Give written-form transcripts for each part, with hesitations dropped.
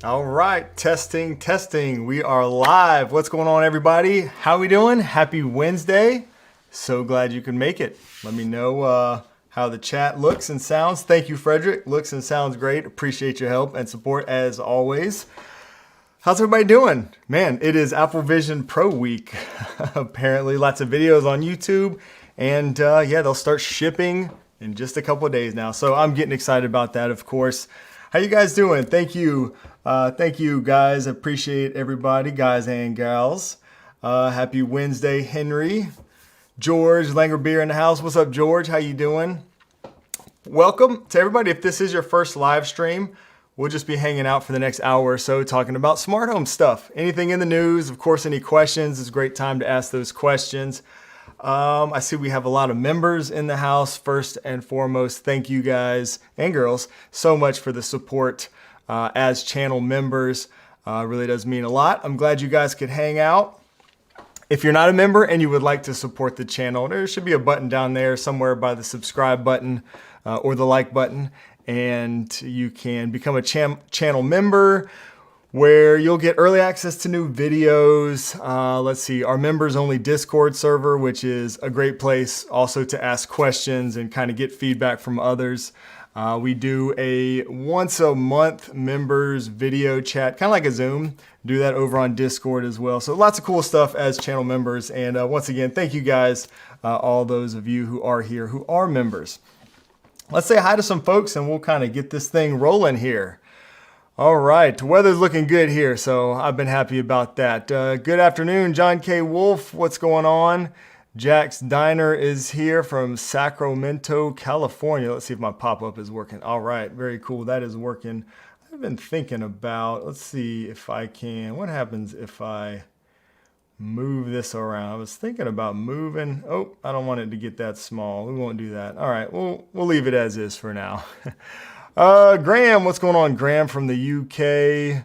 All right, testing. We are live. What's going on, everybody? How we doing? Happy Wednesday. So glad you can make it. Let me know how the chat looks and sounds. Thank you, Frederick. Looks and sounds great. Appreciate your help and support as always. How's everybody doing? Man, it is Apple Vision Pro week. Apparently, lots of videos on YouTube. And yeah, they'll start shipping in just a couple of days now. So I'm getting excited about that, of course. How you guys doing? Thank you. Thank you, guys. Appreciate everybody, guys and gals. Happy Wednesday, Henry. George Langer Beer in the house. What's up, George? How you doing? Welcome to everybody. If this is your first live stream, we'll just be hanging out for the next hour or so talking about smart home stuff. Anything in the news, of course, any questions, it's a great time to ask those questions. I see we have a lot of members in the house. First and foremost, thank you guys and girls so much for the support as channel members. Really does mean a lot. I'm glad you guys could hang out. If you're not a member and you would like to support the channel, there should be a button down there somewhere by the subscribe button or the like button, and you can become a channel member, where you'll get early access to new videos. Let's see, our members only Discord server, which is a great place also to ask questions and kind of get feedback from others. We do a once a month members video chat, kind of like a Zoom. Do that over on Discord as well. So lots of cool stuff as channel members. And once again, thank you guys, all those of you who are here, who are members. Let's say hi to some folks and we'll kind of get this thing rolling here. All right, weather's looking good here, so I've been happy about that. Good afternoon, John K. Wolf. What's going on? Jack's Diner is here from Sacramento, California. Let's see if my pop-up is working. All right, very cool. That is working. I've been thinking about, let's see if I can, what happens if I move this around? I was thinking about moving. Oh, I don't want it to get that small. We won't do that. All right, we'll leave it as is for now. Graham, what's going on? Graham from the UK.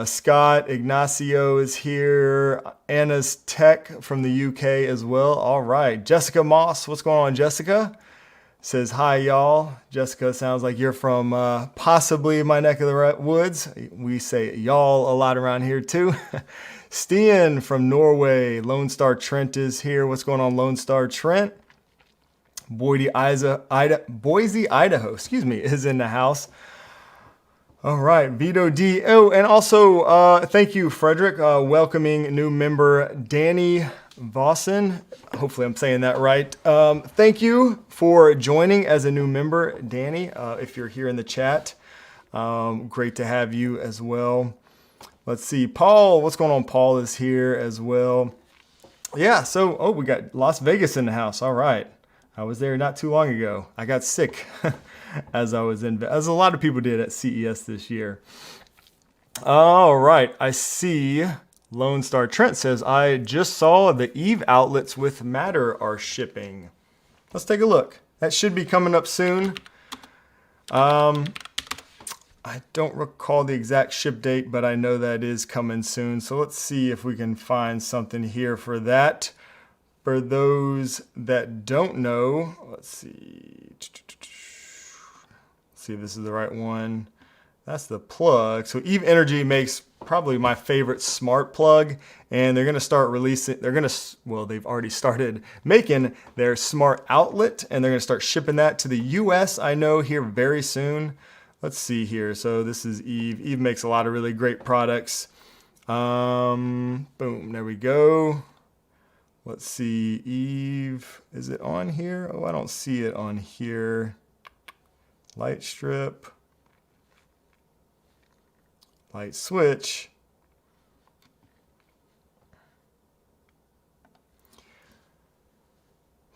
Scott Ignacio is here. Anna's Tech from the UK as well. All right. Jessica Moss, what's going on, Jessica? Says, hi, y'all. Jessica, sounds like you're from possibly my neck of the woods. We say y'all a lot around here too. Stian from Norway. Lone Star Trent is here. What's going on, Lone Star Trent? Boise, Idaho, is in the house. All right, Vito D. Oh, and also thank you, Frederick, welcoming new member Danny Vossen. Hopefully I'm saying that right. Thank you for joining as a new member, Danny, if you're here in the chat. Great to have you as well. Let's see, Paul, what's going on? Paul is here as well. Yeah, so, we got Las Vegas in the house. All right. I was there not too long ago. I got sick as a lot of people did at CES this year. All right, I see Lone Star Trent says, I just saw the Eve outlets with Matter are shipping. Let's take a look. That should be coming up soon. I don't recall the exact ship date, but I know that is coming soon. So let's see if we can find something here for that. For those that don't know, let's see. See if this is the right one. That's the plug. So Eve Energy makes probably my favorite smart plug, and they're going to start releasing, they've already started making their smart outlet, and they're going to start shipping that to the US, I know, here very soon. Let's see here. So this is Eve. Eve makes a lot of really great products. Boom, there we go. Let's see, Eve, is it on here? Oh, I don't see it on here. Light strip, light switch.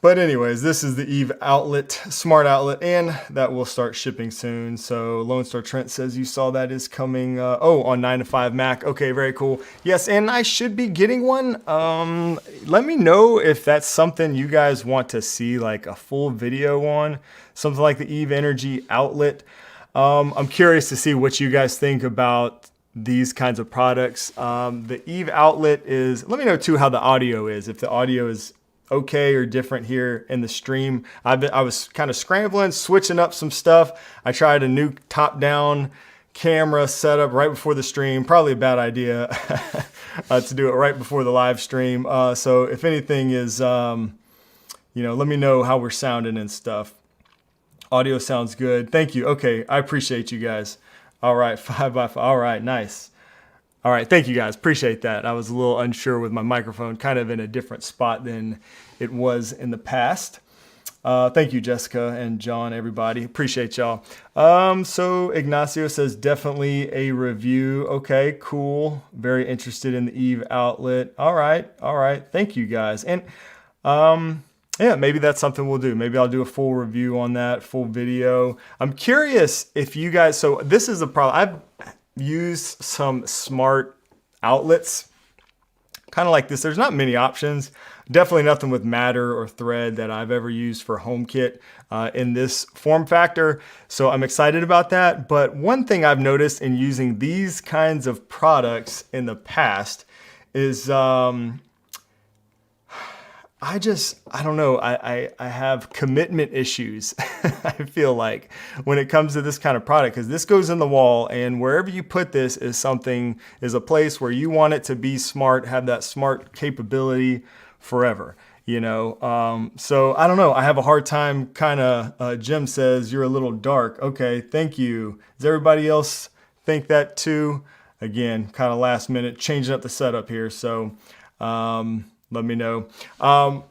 But anyways, this is the Eve outlet, smart outlet, and that will start shipping soon. So Lone Star Trent says you saw that is coming, on 9 to 5 Mac. Okay, very cool. Yes, and I should be getting one. Let me know if that's something you guys want to see, like a full video on, something like the Eve Energy outlet. I'm curious to see what you guys think about these kinds of products. The Eve outlet is, let me know too how the audio is, if the audio is okay or different here in the stream. I was kind of scrambling, switching up some stuff. I tried a new top-down camera setup right before the stream. Probably a bad idea to do it right before the live stream. So if anything is, let me know how we're sounding and stuff. Audio sounds good. Thank you. Okay, I appreciate you guys. All right, 5x5. All right, nice. All right, thank you guys. Appreciate that. I was a little unsure with my microphone, kind of in a different spot than it was in the past. Thank you, Jessica and John, everybody. Appreciate y'all. So Ignacio says definitely a review. Okay, cool. Very interested in the Eve outlet. All right. Thank you guys. And yeah, maybe that's something we'll do. Maybe I'll do a full review on that, full video. I'm curious if you guys, so this is the problem. I've used some smart outlets, kind of like this. There's not many options. Definitely nothing with Matter or Thread that I've ever used for HomeKit in this form factor. So I'm excited about that. But one thing I've noticed in using these kinds of products in the past is I don't know. I have commitment issues, I feel like, when it comes to this kind of product, because this goes in the wall, and wherever you put this is a place where you want it to be smart, have that smart capability forever, So I don't know. I have a hard time Jim says, you're a little dark. Okay, thank you. Does everybody else think that too? Again, kind of last minute, changing up the setup here. So, let me know. But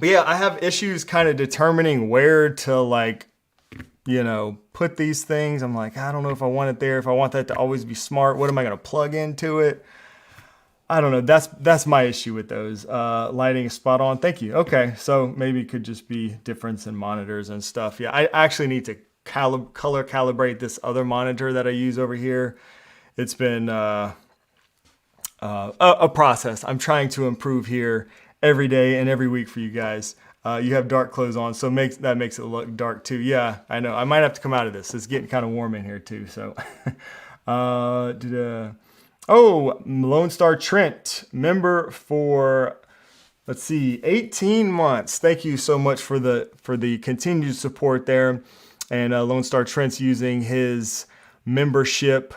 yeah, I have issues kind of determining where to put these things. I'm like, I don't know if I want it there, if I want that to always be smart. What am I going to plug into it? I don't know. That's my issue with those. Lighting is spot on. Thank you. Okay. So maybe it could just be difference in monitors and stuff. Yeah, I actually need to color calibrate this other monitor that I use over here. It's been a process. I'm trying to improve here every day and every week for you guys. You have dark clothes on, so that makes it look dark too. Yeah, I know. I might have to come out of this. It's getting kind of warm in here too. So, Lone Star Trent, member for, let's see, 18 months. Thank you so much for the continued support there. And Lone Star Trent's using his membership.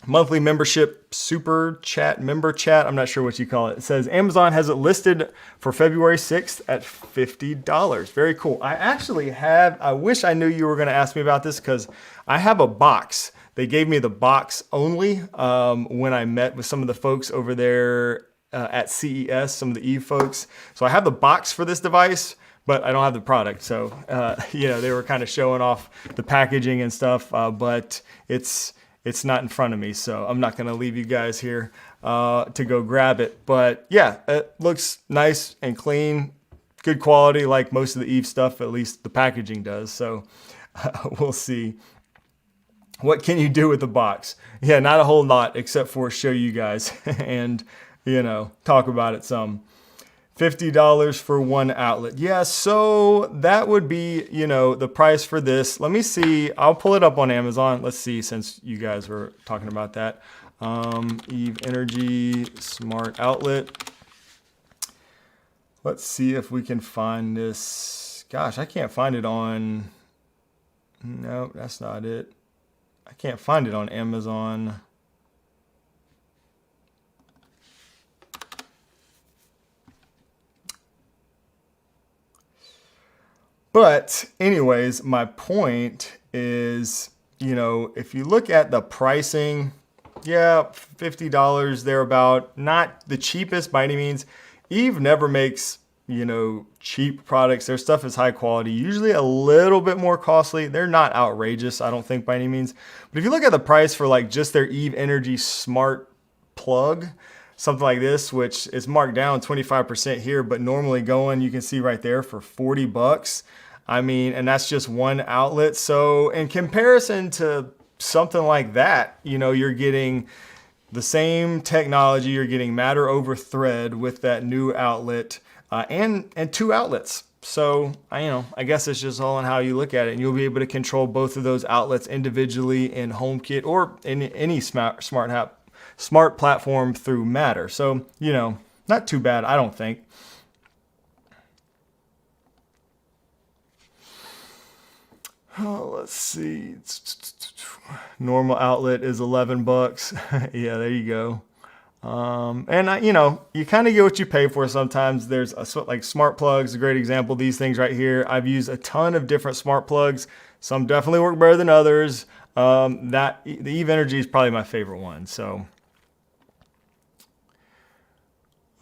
Monthly membership, super chat, member chat. I'm not sure what you call it. It says Amazon has it listed for February 6th at $50. Very cool. I wish I knew you were going to ask me about this, because I have a box. They gave me the box only when I met with some of the folks over there at CES, some of the Eve folks. So I have the box for this device, but I don't have the product. So, they were kind of showing off the packaging and stuff, but it's not in front of me, so I'm not going to leave you guys here to go grab it. But yeah, it looks nice and clean, good quality, like most of the Eve stuff, at least the packaging does. So we'll see. What can you do with the box? Yeah, not a whole lot, except for show you guys and, talk about it some. $50 for one outlet. Yeah, so that would be, the price for this. Let me see. I'll pull it up on Amazon. Let's see, since you guys were talking about that. Eve Energy Smart Outlet. Let's see if we can find this. Gosh, I can't find it on... No, that's not it. I can't find it on Amazon. But anyways, my point is, if you look at the pricing, yeah, $50 thereabout, not the cheapest by any means. Eve never makes, cheap products. Their stuff is high quality, usually a little bit more costly. They're not outrageous, I don't think by any means. But if you look at the price for just their Eve Energy Smart Plug, something like this, which is marked down 25% here, but normally going, you can see right there, for $40. I mean, and that's just one outlet. So in comparison to something like that, you're getting the same technology. You're getting Matter over Thread with that new outlet and two outlets. So I guess it's just all on how you look at it, and you'll be able to control both of those outlets individually in HomeKit or in any smart platform through Matter. So, not too bad, I don't think. Oh, let's see. Normal outlet is 11 bucks. Yeah, there you go. You know, you kind of get what you pay for sometimes. There's like smart plugs, a great example. These things right here, I've used a ton of different smart plugs. Some definitely work better than others. The Eve Energy is probably my favorite one. So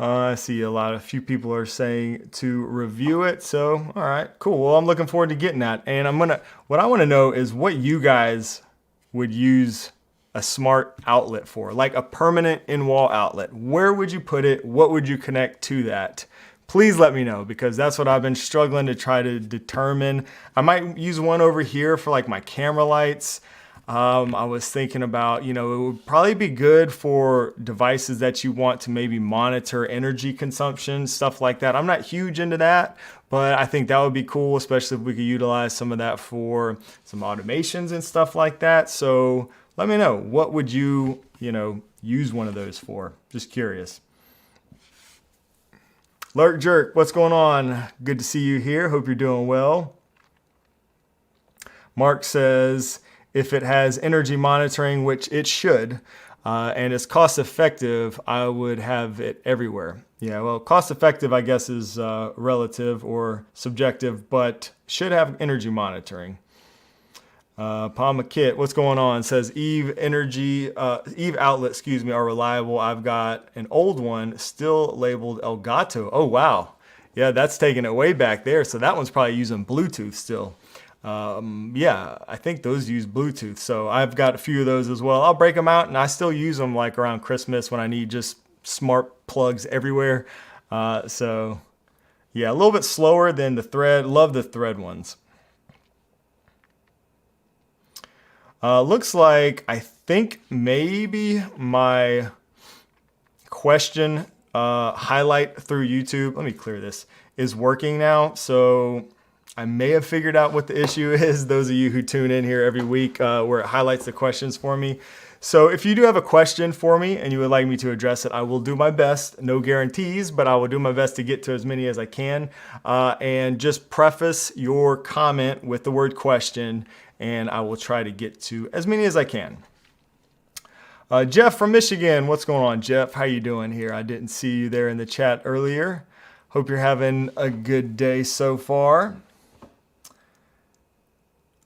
I see a few people are saying to review it. So, all right, cool. Well, I'm looking forward to getting that. And what I want to know is what you guys would use a smart outlet for, like a permanent in-wall outlet. Where would you put it? What would you connect to that? Please let me know, because that's what I've been struggling to try to determine. I might use one over here for like my camera lights. I was thinking about, you know, it would probably be good for devices that you want to maybe monitor energy consumption, stuff like that. I'm not huge into that, but I think that would be cool, especially if we could utilize some of that for some automations and stuff like that. So let me know, what would you, use one of those for? Just curious. Lurk Jerk, what's going on? Good to see you here. Hope you're doing well. Mark says, if it has energy monitoring, which it should, and it's cost effective, I would have it everywhere. Yeah, well, cost effective, I guess, is relative or subjective, but should have energy monitoring. Palma Kit, what's going on? Says Eve outlets, are reliable. I've got an old one still labeled Elgato. Oh, wow. Yeah, that's taking it way back there. So that one's probably using Bluetooth still. Yeah, I think those use Bluetooth. So I've got a few of those as well. I'll break them out, and I still use them like around Christmas when I need just smart plugs everywhere. So yeah, a little bit slower than the Thread. Love the Thread ones. Looks like I think maybe my question highlight through YouTube, let me clear this, is working now. So I may have figured out what the issue is, those of you who tune in here every week where it highlights the questions for me. So if you do have a question for me and you would like me to address it, I will do my best. No guarantees, but I will do my best to get to as many as I can. And just preface your comment with the word question, and I will try to get to as many as I can. Jeff from Michigan, what's going on, Jeff? How you doing here? I didn't see you there in the chat earlier. Hope you're having a good day so far.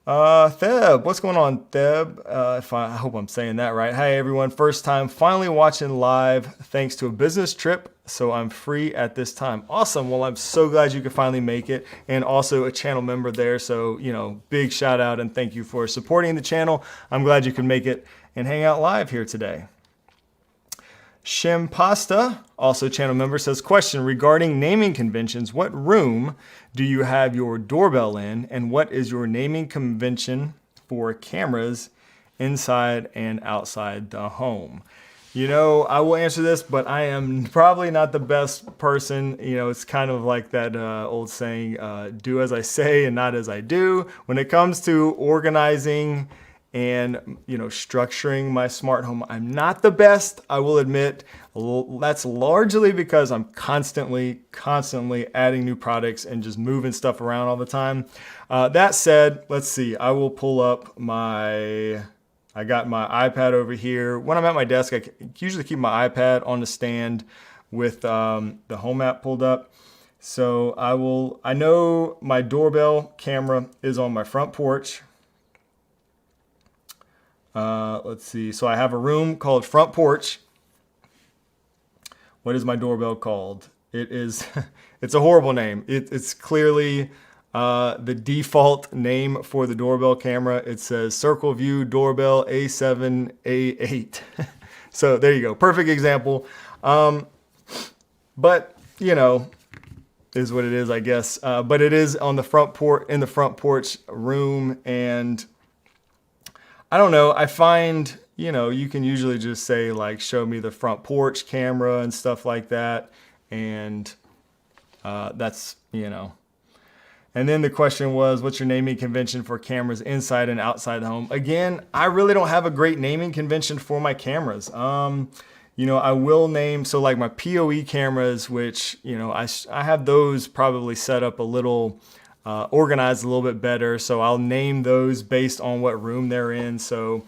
Theb, what's going on, Theb? I hope I'm saying that right. Hi, everyone. First time finally watching live thanks to a business trip, so I'm free at this time. Awesome. Well, I'm so glad you could finally make it, and also a channel member there. So, big shout out and thank you for supporting the channel. I'm glad you could make it and hang out live here today. Shimpasta, also channel member, says, question regarding naming conventions. What room do you have your doorbell in, and what is your naming convention for cameras inside and outside the home? I will answer this, but I am probably not the best person. It's kind of like that old saying, do as I say and not as I do. When it comes to organizing and structuring my smart home, I'm not the best, I will admit. That's largely because I'm constantly adding new products and just moving stuff around all the time. That said, let's see, I will pull up I got my iPad over here. When I'm at my desk, I usually keep my iPad on the stand with the home app pulled up. So I know my doorbell camera is on my front porch. Let's see. So I have a room called front porch. What is my doorbell called? It's a horrible name. It's clearly the default name for the doorbell camera. It says Circle View Doorbell A7 A8. So there you go. Perfect example. But is what it is, I guess. But it is on the front porch room, and I don't know. I find, you can usually just say like, show me the front porch camera and stuff like that. And that's, And then the question was, what's your naming convention for cameras inside and outside the home? Again, I really don't have a great naming convention for my cameras. I will name, so like my PoE cameras, which, I have those probably set up a little organized a little bit better. So I'll name those based on what room they're in. So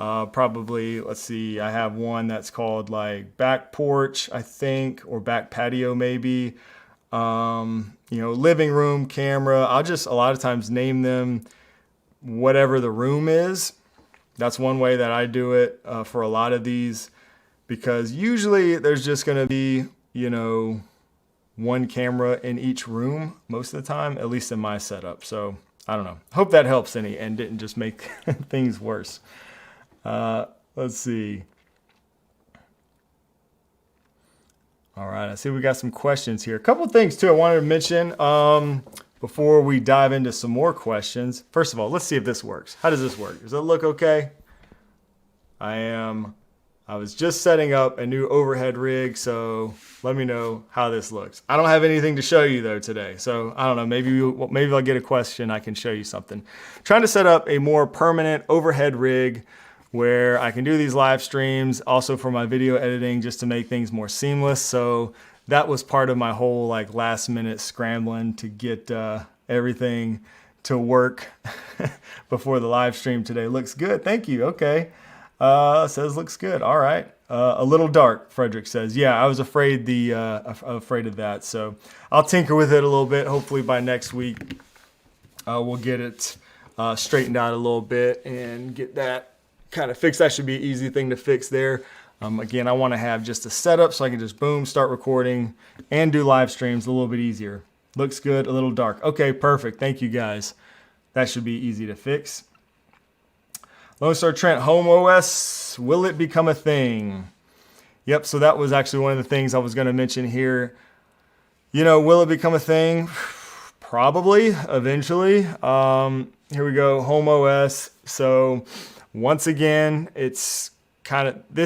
Probably, let's see, I have one that's called like back porch, I think, or back patio maybe. Living room camera. I'll just a lot of times name them whatever the room is. That's one way that I do it for a lot of these, because usually there's just going to be, one camera in each room most of the time, at least in my setup. So I don't know. Hope that helps any and didn't just make things worse. Let's see. All right, I see we got some questions here. A couple of things too I wanted to mention before we dive into some more questions. First of all, let's see if this works. How does this work? Does it look okay? I was just setting up a new overhead rig, so let me know how this looks. I don't have anything to show you though today, so I don't know, maybe I'll get a question, I can show you something. Trying to set up a more permanent overhead rig where I can do these live streams, also for my video editing, just to make things more seamless. So that was part of my whole like last minute scrambling to get everything to work before the live stream today. Looks good, thank you, okay. Says looks good. All right. A little dark, Frederick says. Yeah, I was afraid of that. So I'll tinker with it a little bit. Hopefully by next week, we'll get it straightened out a little bit and get that kind of fixed. That should be an easy thing to fix there. Again, I want to have just a setup so I can just boom, start recording and do live streams a little bit easier. Looks good, a little dark. Okay, perfect. Thank you guys. That should be easy to fix. Lone Star Trent, HomeOS, will it become a thing? Yep, so that was actually one of the things I was going to mention here. Will it become a thing? Probably, eventually. Here we go, HomeOS. So once again, this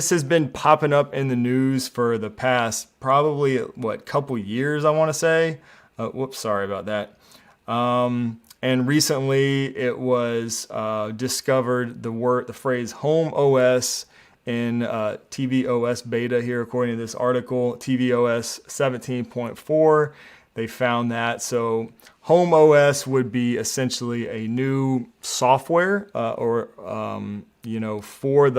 has been popping up in the news for the past probably, couple years, I want to say. Whoops, sorry about that. And recently it was discovered the phrase HomeOS in tvOS beta here, according to this article, tvOS 17.4. They found that. So HomeOS would be essentially a new software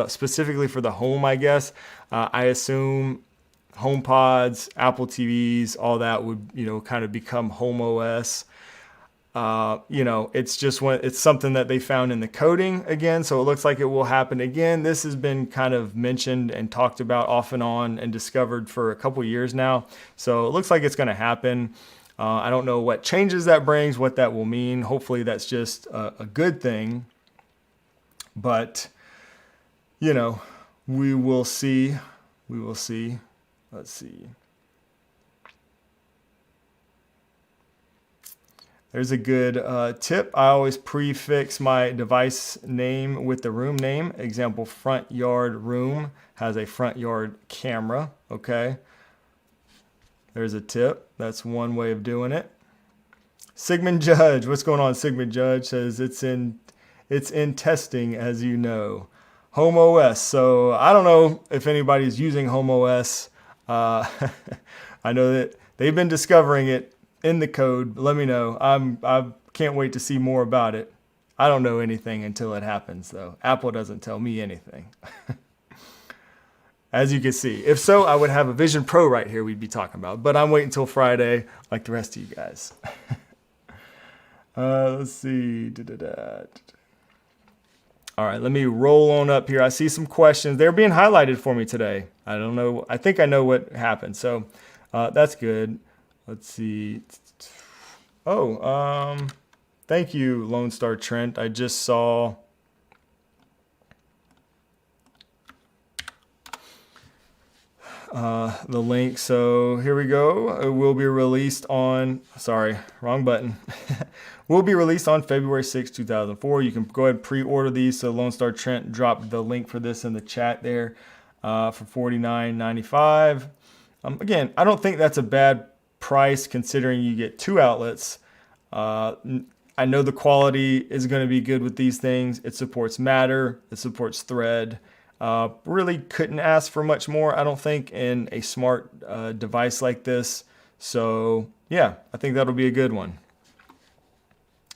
specifically for the home, I guess. I assume HomePods, Apple TVs, all that would, kind of become HomeOS. It's something that they found in the coding again, so it looks like it will happen again. This has been kind of mentioned and talked about off and on and discovered for a couple years now. So it looks like it's going to happen. I don't know what changes that brings, what that will mean. Hopefully that's just a good thing. But, we will see. We will see. Let's see. There's a good tip. I always prefix my device name with the room name. Example, front yard room has a front yard camera, okay? There's a tip. That's one way of doing it. Sigmund Judge, what's going on? Sigmund Judge says it's in testing, as you know. HomeOS, so I don't know if anybody's using HomeOS. I know that they've been discovering it in the code. Let me know. I can't wait to see more about it. I don't know anything until it happens, though. Apple doesn't tell me anything. As you can see. If so, I would have a Vision Pro right here we'd be talking about. But I'm waiting until Friday, like the rest of you guys. Let's see. All right, let me roll on up here. I see some questions. They're being highlighted for me today. I don't know. I think I know what happened. So that's good. Let's see. Thank you, Lone Star Trent. I just saw the link. So here we go. It will be released on, sorry, wrong button. Will be released on February 6, 2004. You can go ahead and pre-order these. So Lone Star Trent dropped the link for this in the chat there for $49.95. Again, I don't think that's a bad price considering you get two outlets. I know the quality is going to be good with these things. It supports Matter. It supports Thread. Really couldn't ask for much more, I don't think, in a smart device like this. So yeah, I think that'll be a good one.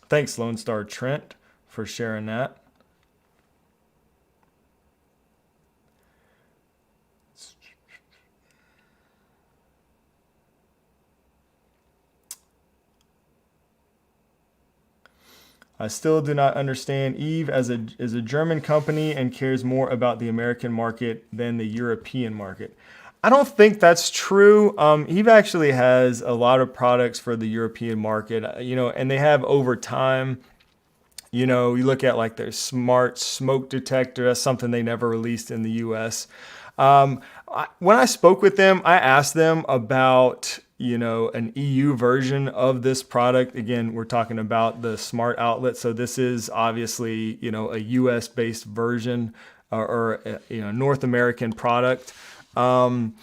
Thanks, Lone Star Trent, for sharing that. I still do not understand. Eve is a German company and cares more about the American market than the European market. I don't think that's true. Eve actually has a lot of products for the European market, and they have over time. You look at like their smart smoke detector. That's something they never released in the U.S. When I spoke with them, I asked them about an EU version of this product. Again, we're talking about the smart outlet. So this is obviously, a US based version or North American product. And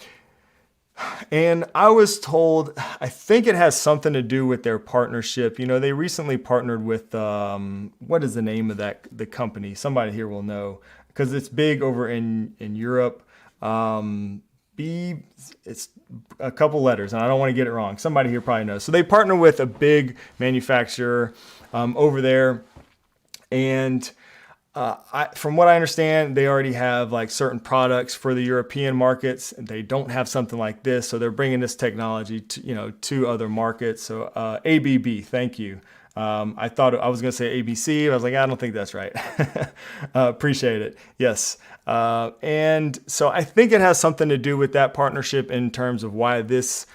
I was told, I think it has something to do with their partnership. They recently partnered with, what is the name of the company? Somebody here will know because it's big over in Europe. It's a couple letters, and I don't want to get it wrong. Somebody here probably knows. So they partner with a big manufacturer over there, and from what I understand, they already have like certain products for the European markets. They don't have something like this, so they're bringing this technology to other markets. So ABB, thank you. I thought I was going to say ABC. I was like, I don't think that's right. Appreciate it. Yes. And so I think it has something to do with that partnership in terms of why this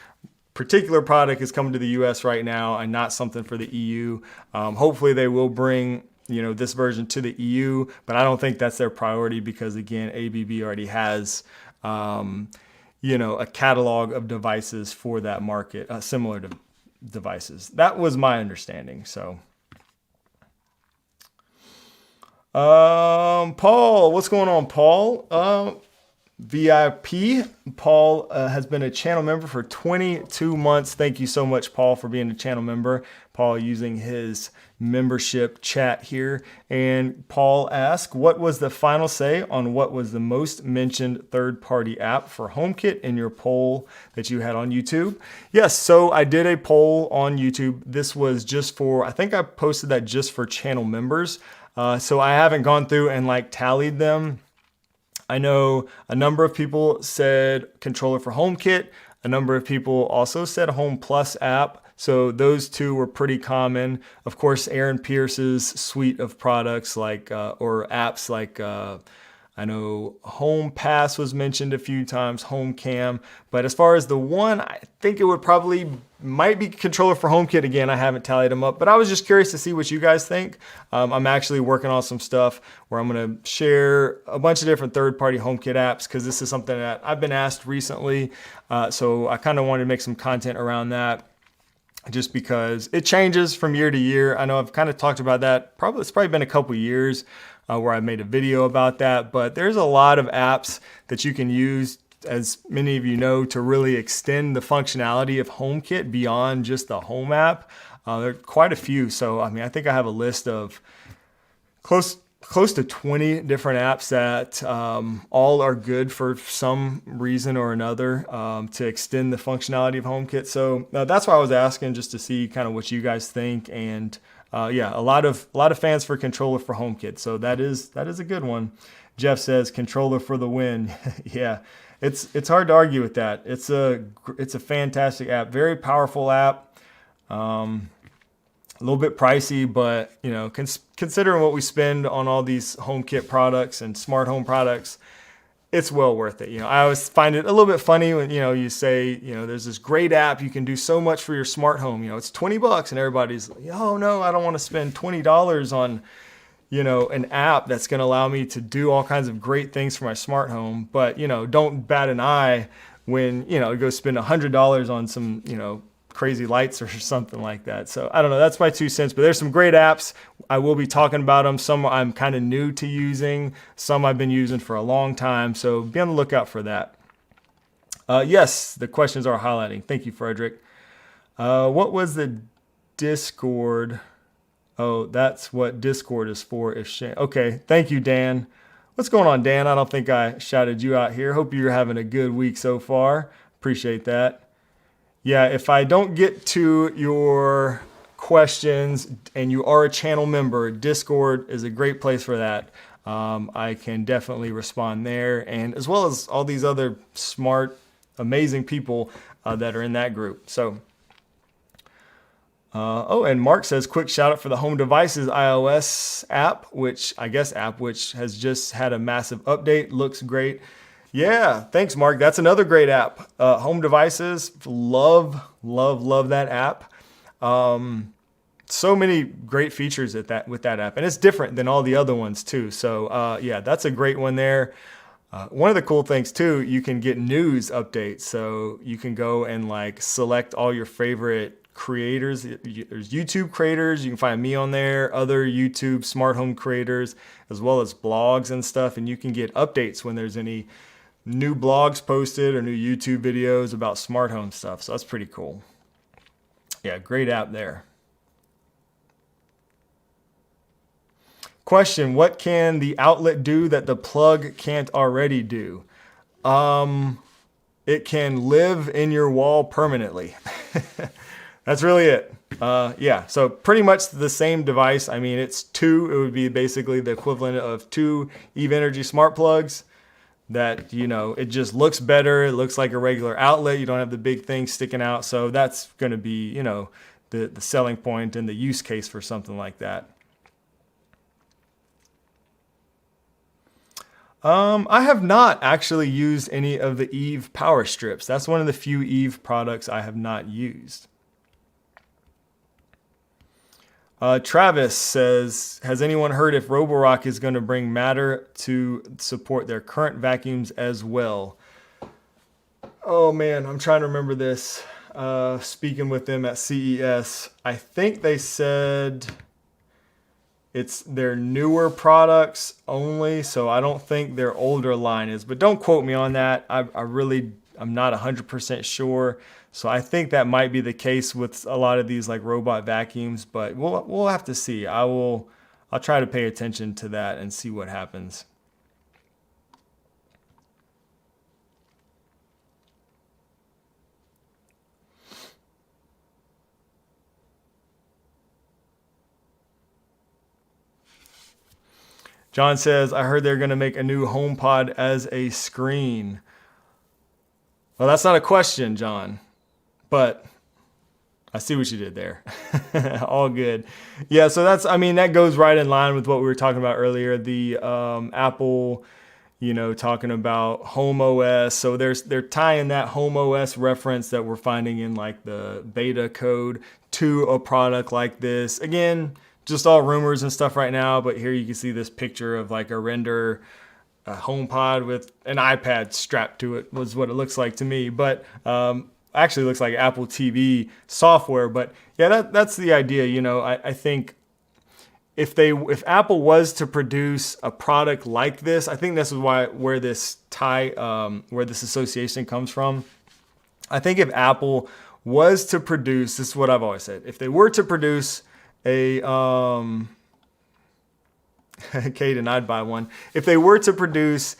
particular product is coming to the US right now and not something for the EU. Hopefully they will bring, this version to the EU, but I don't think that's their priority because again, ABB already has, a catalog of devices for that market, similar to devices. That was my understanding. So, Paul, what's going on, Paul? VIP. Paul has been a channel member for 22 months. Thank you so much, Paul, for being a channel member. Paul using his membership chat here. And Paul asked, what was the final say on what was the most mentioned third-party app for HomeKit in your poll that you had on YouTube? Yes, so I did a poll on YouTube. This was just for, I think I posted that just for channel members. So I haven't gone through and tallied them. I know a number of people said controller for HomeKit. A number of people also said Home Plus app. So those two were pretty common. Of course, Aaron Pierce's suite of products or apps like I know Home Pass was mentioned a few times, Home Cam. But as far as the one, I think it would might be controller for HomeKit. Again, I haven't tallied them up, but I was just curious to see what you guys think. I'm actually working on some stuff where I'm going to share a bunch of different third-party HomeKit apps because this is something that I've been asked recently. So I kind of wanted to make some content around that just because it changes from year to year. I know I've kind of talked about that. It's probably been a couple years where I made a video about that, but there's a lot of apps that you can use, as many of you know, to really extend the functionality of HomeKit beyond just the Home app. There are quite a few. So, I think I have a list of close to 20 different apps that all are good for some reason or another to extend the functionality of HomeKit. So that's why I was asking, just to see kind of what you guys think. And a lot of fans for controller for HomeKit. So that is a good one. Jeff says controller for the win. Yeah, it's hard to argue with that. It's a fantastic app, very powerful app. A little bit pricey, but considering what we spend on all these HomeKit products and smart home products, it's well worth it. I always find it a little bit funny when you say there's this great app, you can do so much for your smart home. It's $20, and everybody's like, oh no, I don't want to spend $20 on an app that's going to allow me to do all kinds of great things for my smart home. But don't bat an eye when go spend $100 on some crazy lights or something like that. So I don't know, that's my 2 cents, but there's some great apps. I will be talking about them. Some I'm kind of new to using, some I've been using for a long time. So be on the lookout for that. Yes, the questions are highlighting. Thank you, Frederick. What was the Discord? Oh, that's what Discord is for. Okay, thank you, Dan. What's going on, Dan? I don't think I shouted you out here. Hope you're having a good week so far. Appreciate that. Yeah, if I don't get to your questions and you are a channel member, Discord is a great place for that. I can definitely respond there, and as well as all these other smart, amazing people that are in that group. So, Oh, and Mark says, quick shout out for the Home Devices iOS app, which has just had a massive update. Looks great. Yeah, thanks, Mark. That's another great app. Home Devices, love that app. So many great features with that app, and it's different than all the other ones too. So yeah, that's a great one there. One of the cool things too, you can get news updates. So you can go and like select all your favorite creators. There's YouTube creators. You can find me on there, other YouTube smart home creators, as well as blogs and stuff. And you can get updates when there's any new blogs posted or new YouTube videos about smart home stuff. So that's pretty cool. Yeah, great app there. Question, what can the outlet do that the plug can't already do? It can live in your wall permanently. That's really it. Yeah, so pretty much the same device. I mean, it would be basically the equivalent of 2 Eve Energy smart plugs that, it just looks better. It looks like a regular outlet. You don't have the big thing sticking out. So that's going to be, the selling point and the use case for something like that. I have not actually used any of the Eve power strips. That's one of the few Eve products I have not used. Travis says, has anyone heard if Roborock is going to bring Matter to support their current vacuums as well? Oh man, I'm trying to remember this. Speaking with them at CES, I think they said it's their newer products only, so I don't think their older line is, but don't quote me on that. I'm not 100% sure. So I think that might be the case with a lot of these like robot vacuums, but we'll have to see. I'll try to pay attention to that and see what happens. John says, I heard they're going to make a new HomePod as a screen. Well, that's not a question, John, but I see what you did there. All good. Yeah, so that goes right in line with what we were talking about earlier. The Apple, talking about HomeOS. So they're tying that HomeOS reference that we're finding in like the beta code to a product like this. Again, just all rumors and stuff right now, but here you can see this picture of like a HomePod with an iPad strapped to it was what it looks like to me. But actually looks like Apple TV software. But yeah, that's the idea. I think if Apple was to produce a product like this, I think this is where this association comes from. I think if Apple was to produce, this is what I've always said, if they were to produce a Caden, I'd buy one. If they were to produce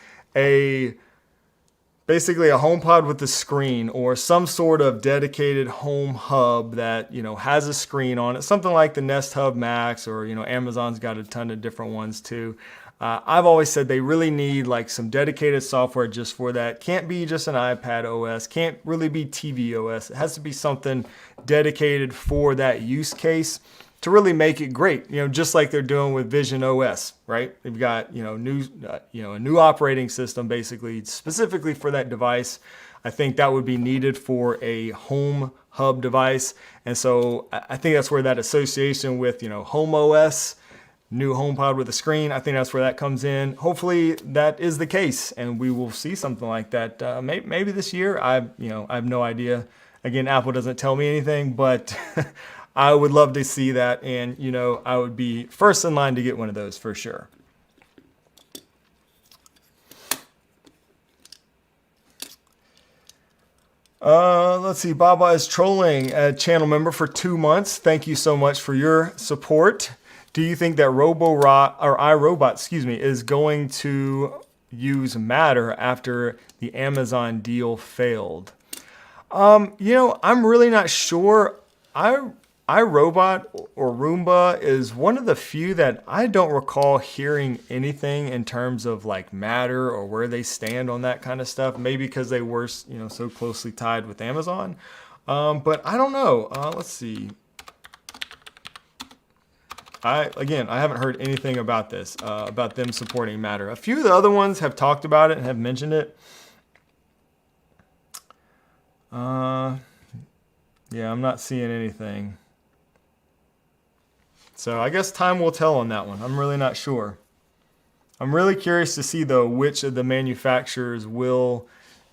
basically a HomePod with a screen or some sort of dedicated home hub that, has a screen on it, something like the Nest Hub Max, or, Amazon's got a ton of different ones too. I've always said they really need like some dedicated software just for that. Can't be just an iPad OS, can't really be TV OS. It has to be something dedicated for that use case to really make it great, just like they're doing with Vision OS, right? They've got, a new operating system basically specifically for that device. I think that would be needed for a home hub device. And so I think that's where that association with, HomeOS, new HomePod with a screen, I think that's where that comes in. Hopefully that is the case and we will see something like that maybe this year. I have no idea. Again, Apple doesn't tell me anything, but I would love to see that, and I would be first in line to get one of those for sure. Let's see. Baba is trolling, a channel member for 2 months. Thank you so much for your support. Do you think that iRobot, is going to use Matter after the Amazon deal failed? I'm really not sure. iRobot or Roomba is one of the few that I don't recall hearing anything in terms of like Matter or where they stand on that kind of stuff. Maybe because they were, so closely tied with Amazon. But I don't know. Let's see. I haven't heard anything about this, about them supporting Matter. A few of the other ones have talked about it and have mentioned it. Yeah, I'm not seeing anything. So I guess time will tell on that one. I'm really not sure. I'm really curious to see, though, which of the manufacturers will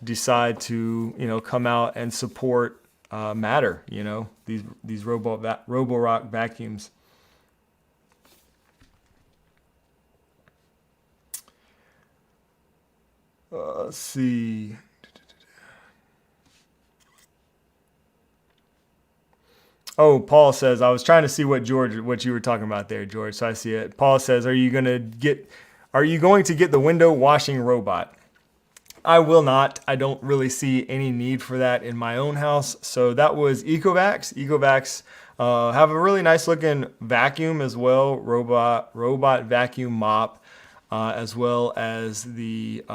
decide to, come out and support Matter, these Roborock vacuums. Let's see. Oh, Paul says, I was trying to see what you were talking about there, George. So I see it. Paul says, are you going to get the window washing robot? I will not. I don't really see any need for that in my own house. So that was Ecovacs. Ecovacs have a really nice looking vacuum as well, robot vacuum mop, as well as the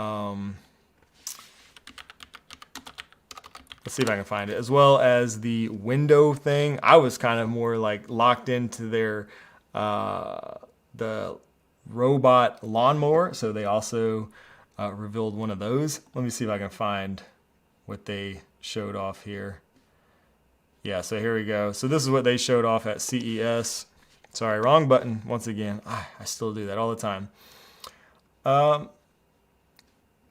let's see if I can find it, as well as the window thing. I was kind of more like locked into their the robot lawnmower, so they also revealed one of those. Let me see if I can find what they showed off here. Yeah, so here we go. So this is what they showed off at CES. Sorry, wrong button once again. I still do that all the time.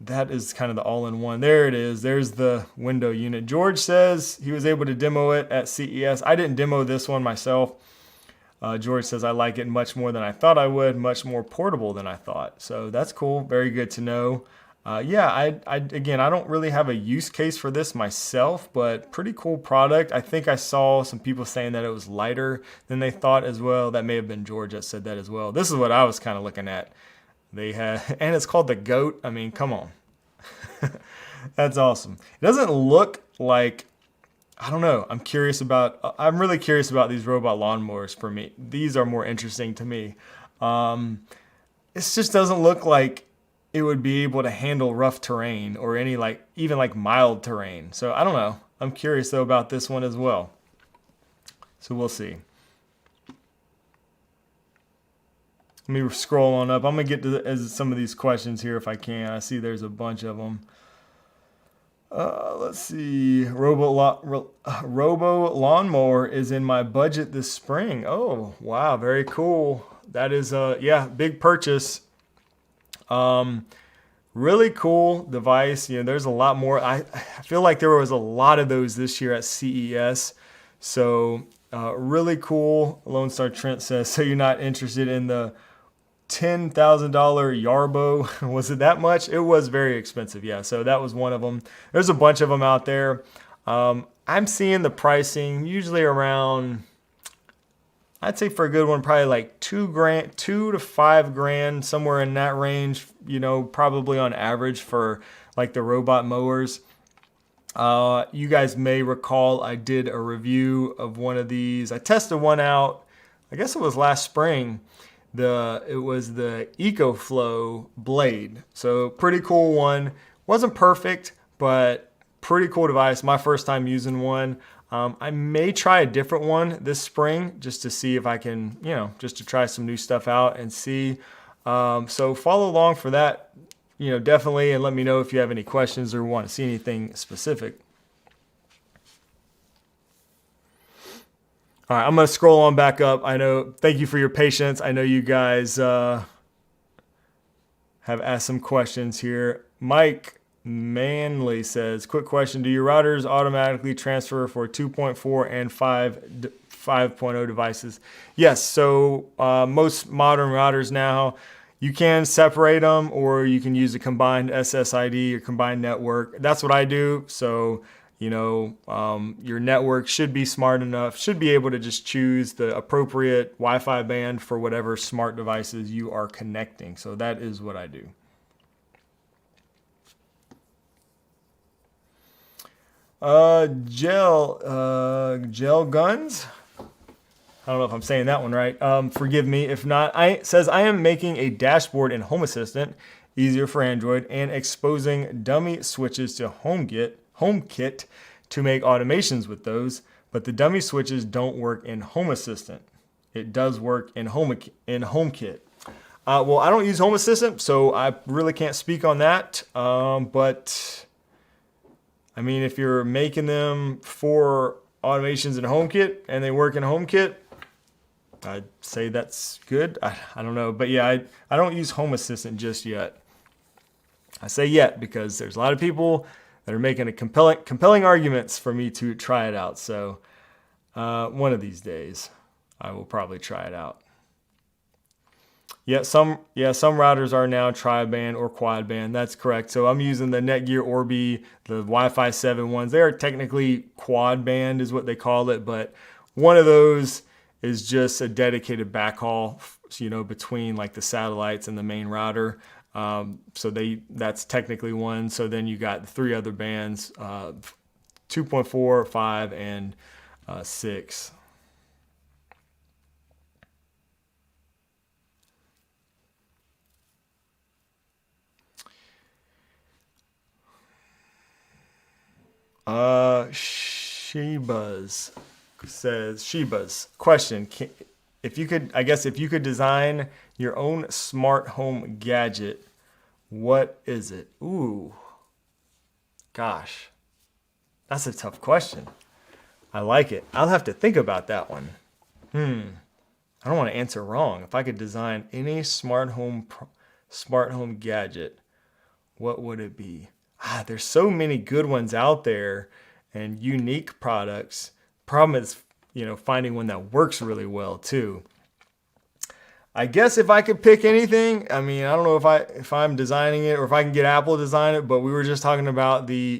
That is kind of the all-in-one. There it is. There's the window unit. George says he was able to demo it at CES. I didn't demo this one myself. George says, I like it much more than I thought I would, much more portable than I thought. So that's cool. Very good to know. Yeah, again, I don't really have a use case for this myself, but pretty cool product. I think I saw some people saying that it was lighter than they thought as well. That may have been George that said that as well. This is what I was kind of looking at. They had, and it's called the GOAT. I mean, come on. That's awesome. It doesn't look like, I don't know. I'm really curious about these robot lawnmowers for me. These are more interesting to me. It just doesn't look like it would be able to handle rough terrain or any even mild terrain. So I don't know. I'm curious though about this one as well. So we'll see. Let me scroll on up. I'm going to get to some of these questions here if I can. I see there's a bunch of them. Let's see. Robo lawnmower is in my budget this spring. Oh, wow. Very cool. That is, yeah, big purchase. Really cool device. There's a lot more. I feel like there was a lot of those this year at CES. So really cool. Lone Star Trent says, so you're not interested in the $10,000 Yarbo? Was it that much? It was very expensive. Yeah, so that was one of them. There's a bunch of them out there. I'm seeing the pricing usually around, I'd say for a good one, probably like $2,000, $2 to $5,000, somewhere in that range, probably on average for like the robot mowers. You guys may recall I did a review of one of these. I tested one out, I guess it was last spring. It was the EcoFlow blade. So pretty cool one. Wasn't perfect, but pretty cool device. My first time using one. I may try a different one this spring just to see if I can, just to try some new stuff out and see. So follow along for that, definitely, and let me know if you have any questions or want to see anything specific. All right, I'm going to scroll on back up. Thank you for your patience. I know you guys have asked some questions here. Mike Manley says, quick question. Do your routers automatically transfer for 2.4 and 5.0 devices? Yes, so most modern routers now, you can separate them or you can use a combined SSID or combined network. That's what I do. So your network should be smart enough, should be able to just choose the appropriate Wi-Fi band for whatever smart devices you are connecting. So that is what I do. Gel Guns. I don't know if I'm saying that one right. Forgive me if not. Says I am making a dashboard in Home Assistant, easier for Android, and exposing dummy switches to HomeKit to make automations with those, but the dummy switches don't work in Home Assistant. it does work in HomeKit. Well, I don't use Home Assistant, so I really can't speak on that. But I mean, if you're making them for automations in HomeKit and they work in HomeKit, I'd say that's good. I don't know, but yeah, I don't use Home Assistant just yet. I say yet because there's a lot of people that are making a compelling arguments for me to try it out. So one of these days, I will probably try it out. Some routers are now tri-band or quad band. That's correct. So I'm using the Netgear Orbi, the Wi-Fi 7 ones. They are technically quad band is what they call it, but one of those is just a dedicated backhaul, between like the satellites and the main router. So that's technically one. So then you got the 3 other bands, 2.4, 5, and 6. Sheba's says, Sheba's question, if you could design your own smart home gadget, what is it? Ooh, gosh, that's a tough question. I like it. I'll have to think about that one. I don't want to answer wrong. If I could design any smart home gadget, what would it be? There's so many good ones out there and unique products. Problem is, finding one that works really well too. I guess if I could pick anything, I mean, I don't know if I'm designing it or if I can get Apple to design it, but we were just talking about the,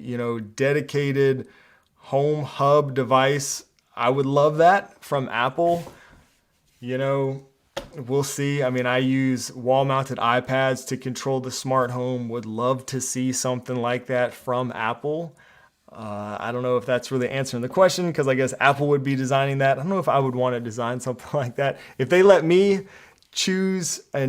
dedicated home hub device. I would love that from Apple. We'll see. I mean, I use wall-mounted iPads to control the smart home. Would love to see something like that from Apple. I don't know if that's really answering the question because I guess Apple would be designing that. I don't know if I would want to design something like that. If they let me choose I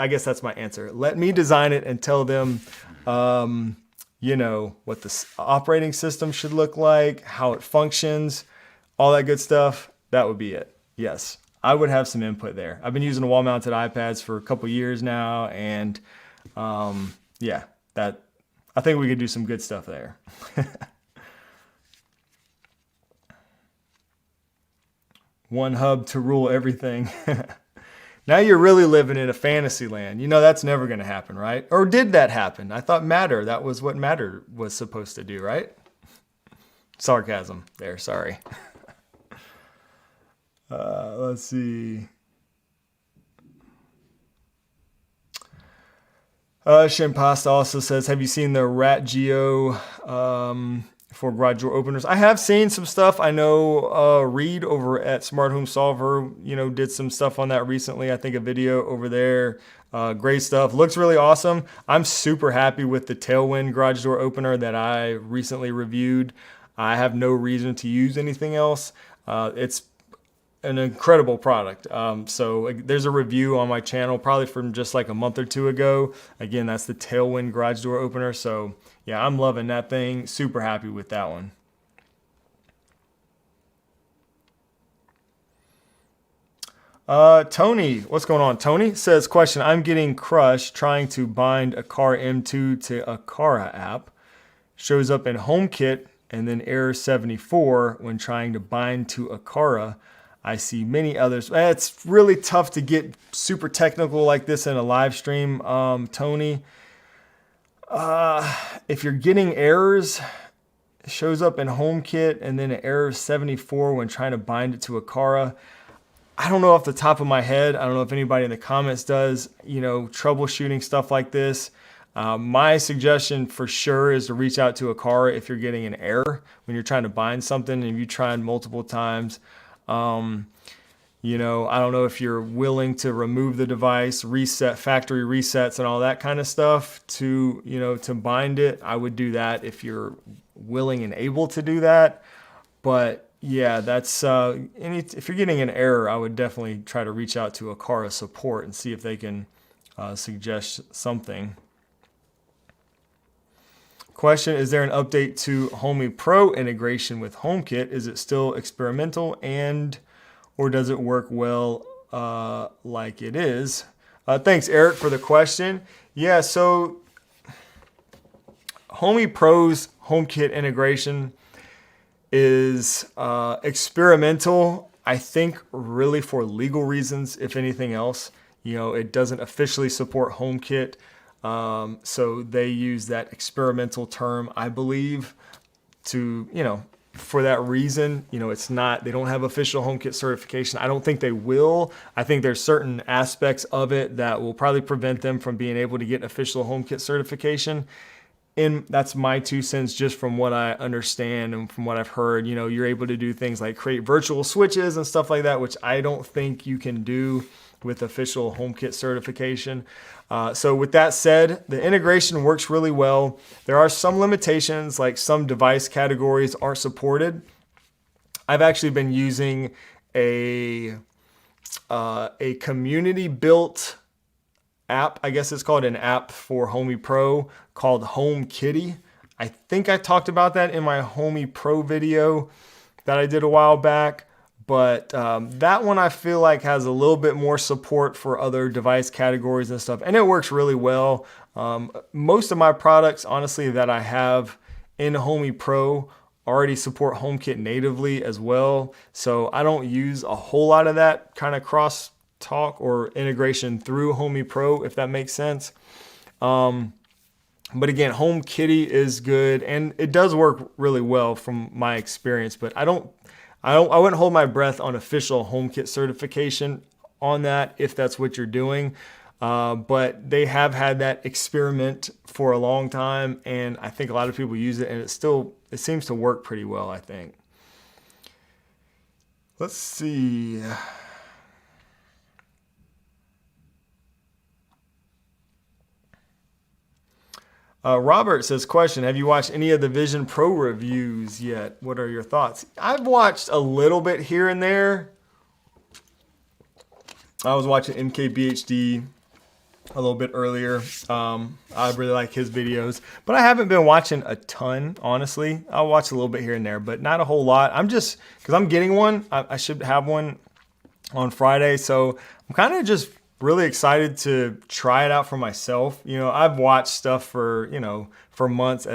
guess that's my answer. Let me design it and tell them, what the operating system should look like, how it functions, all that good stuff. That would be it. Yes. I would have some input there. I've been using wall-mounted iPads for a couple years now, and I think we could do some good stuff there. One hub to rule everything. Now you're really living in a fantasy land. That's never going to happen, right? Or did that happen? I thought Matter, that was what Matter was supposed to do, right? Sarcasm there, sorry. Let's see. Shimpasta also says, have you seen the Rat Geo for garage door openers? I have seen some stuff. I know Reed over at Smart Home Solver, did some stuff on that recently. I think a video over there. Great stuff. Looks really awesome. I'm super happy with the Tailwind garage door opener that I recently reviewed. I have no reason to use anything else. It's an incredible product. So there's a review on my channel probably from just like a month or two ago. Again, that's the Tailwind garage door opener. So yeah, I'm loving that thing. Super happy with that one. Tony, what's going on? Tony says, question, I'm getting crushed trying to bind Aqara M2 to Aqara app. Shows up in HomeKit and then error 74 when trying to bind to Aqara. I see many others. It's really tough to get super technical like this in a live stream, Tony. If you're getting errors, it shows up in HomeKit and then an error 74 when trying to bind it to Aqara. I don't know off the top of my head. I don't know if anybody in the comments does, troubleshooting stuff like this. My suggestion for sure is to reach out to Aqara if you're getting an error when you're trying to bind something and you tried multiple times. I don't know if you're willing to remove the device, reset factory resets and all that kind of stuff to bind it. I would do that if you're willing and able to do that. But yeah, that's if you're getting an error, I would definitely try to reach out to Aqara support and see if they can suggest something. Question, is there an update to Homey Pro integration with HomeKit? Is it still experimental and or does it work well like it is? Thanks, Eric, for the question. Yeah, so Homey Pro's HomeKit integration is experimental, I think, really for legal reasons, if anything else. You know, it doesn't officially support HomeKit, so they use that experimental term, I believe, to, you know, for that reason. You know, it's not, they don't have official HomeKit certification. I don't think they will. I think there's certain aspects of it that will probably prevent them from being able to get official HomeKit certification. And that's my 2 cents just from what I understand and from what I've heard. You know, you're able to do things like create virtual switches and stuff like that, which I don't think you can do with official HomeKit certification. So with that said, the integration works really well. There are some limitations, like some device categories aren't supported. I've actually been using a community built app, I guess it's called, an app for Homey Pro called HomeKit. I think I talked about that in my Homey Pro video that I did a while back, but that one I feel like has a little bit more support for other device categories and stuff, and it works really well. Most of my products, honestly, that I have in Homey Pro already support HomeKit natively as well, so I don't use a whole lot of that kind of cross talk or integration through Homey Pro, if that makes sense. But again, HomeKit is good and it does work really well from my experience, but I wouldn't hold my breath on official HomeKit certification on that if that's what you're doing. But they have had that experiment for a long time, and I think a lot of people use it, and it seems to work pretty well, I think. Let's see. Robert says, question, have you watched any of the Vision Pro reviews yet? What are your thoughts? I've watched a little bit here and there. I was watching MKBHD a little bit earlier. I really like his videos, but I haven't been watching a ton, honestly. I'll watch a little bit here and there, but not a whole lot. Because I'm getting one. I should have one on Friday, so I'm kind of just really excited to try it out for myself. You know, I've watched stuff for months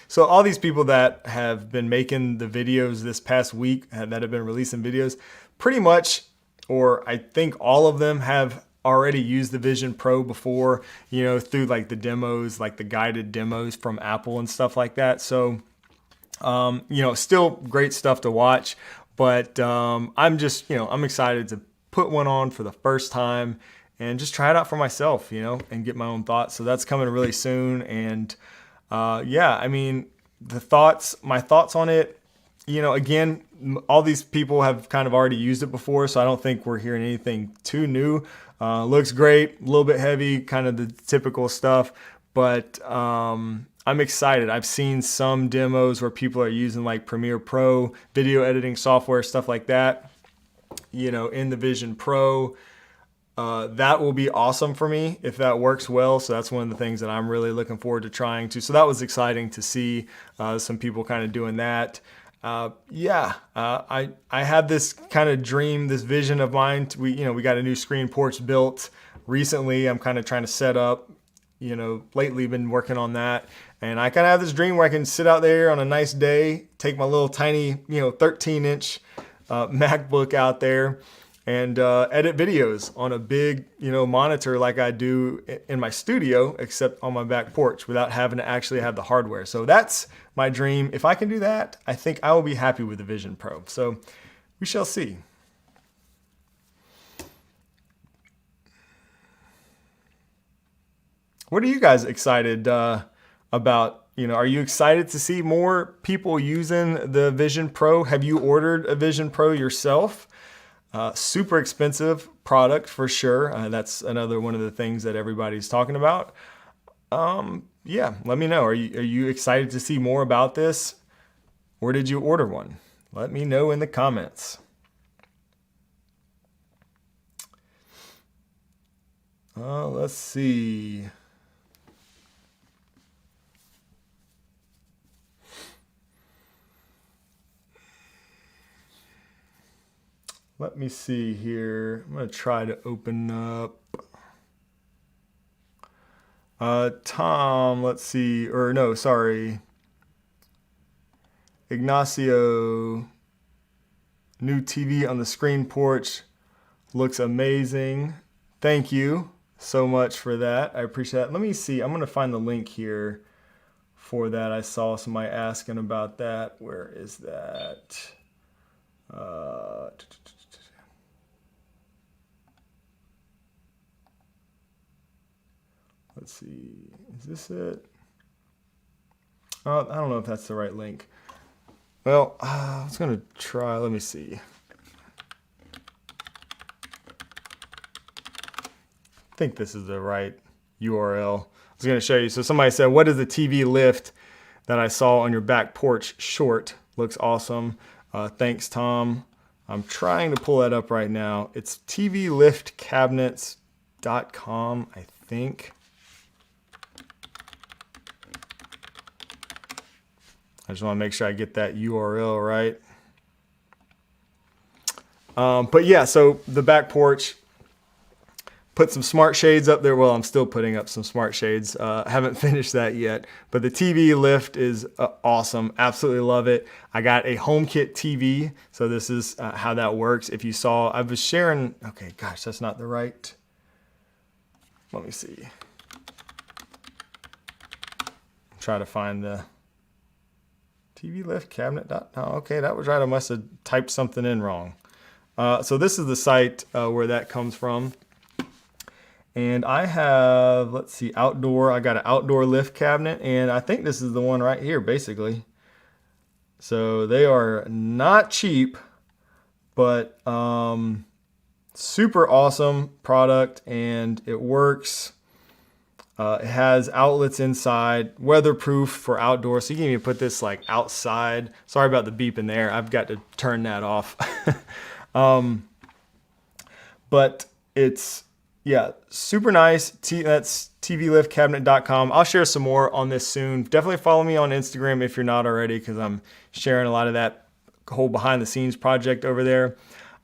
so all these people that have been making the videos this past week that have been releasing videos, pretty much, or I think all of them have already used the Vision Pro before, you know, through like the demos, like the guided demos from Apple and stuff like that. So, you know, still great stuff to watch, but I'm just, you know, I'm excited to put one on for the first time and just try it out for myself, you know, and get my own thoughts. So that's coming really soon. And yeah, I mean, my thoughts on it, you know, again, all these people have kind of already used it before, so I don't think we're hearing anything too new. Looks great, a little bit heavy, kind of the typical stuff, but I'm excited. I've seen some demos where people are using like Premiere Pro, video editing software, stuff like that, you know, in the Vision Pro. That will be awesome for me if that works well. So that's one of the things that I'm really looking forward to trying to. So that was exciting to see some people kind of doing that. I had this kind of dream, this vision of mine. We got a new screen porch built recently. I'm kind of trying to set up, you know, lately been working on that. And I kind of have this dream where I can sit out there on a nice day, take my little tiny, 13-inch MacBook out there and edit videos on a big, monitor like I do in my studio, except on my back porch without having to actually have the hardware. So that's my dream. If I can do that, I think I will be happy with the Vision Pro. So we shall see. What are you guys excited about? Are you excited to see more people using the Vision Pro? Have you ordered a Vision Pro yourself? Super expensive product for sure. That's another one of the things that everybody's talking about. Yeah, let me know. Are you excited to see more about this? Or did you order one? Let me know in the comments. Let's see. let me see here. I'm going to try to open up. Tom, let's see. Or no, sorry. Ignacio, new TV on the screen porch. Looks amazing. Thank you so much for that. I appreciate that. Let me see. I'm going to find the link here for that. I saw somebody asking about that. Where is that? Let's see. Is this it? I don't know if that's the right link. Well, I was going to try. Let me see. I think this is the right URL. I was going to show you. So somebody said, what is the TV lift that I saw on your back porch short? Looks awesome. Thanks, Tom. I'm trying to pull that up right now. It's tvliftcabinets.com, I think. I just want to make sure I get that URL right. But yeah, so the back porch, put some smart shades up there. Well, I'm still putting up some smart shades. Haven't finished that yet, but the TV lift is awesome. Absolutely love it. I got a HomeKit TV. So this is how that works. If you saw, I was sharing, okay, gosh, that's not the right. Let me see. Try to find the TV lift cabinet. Oh, okay, that was right. I must have typed something in wrong. So this is the site where that comes from. And I have, let's see, outdoor. I got an outdoor lift cabinet, and I think this is the one right here, basically. So they are not cheap, but super awesome product, and it works. It has outlets inside, weatherproof for outdoors. So you can even put this like outside. Sorry about the beep in there. I've got to turn that off. But it's, yeah, super nice. That's tvliftcabinet.com. I'll share some more on this soon. Definitely follow me on Instagram if you're not already, because I'm sharing a lot of that whole behind the scenes project over there.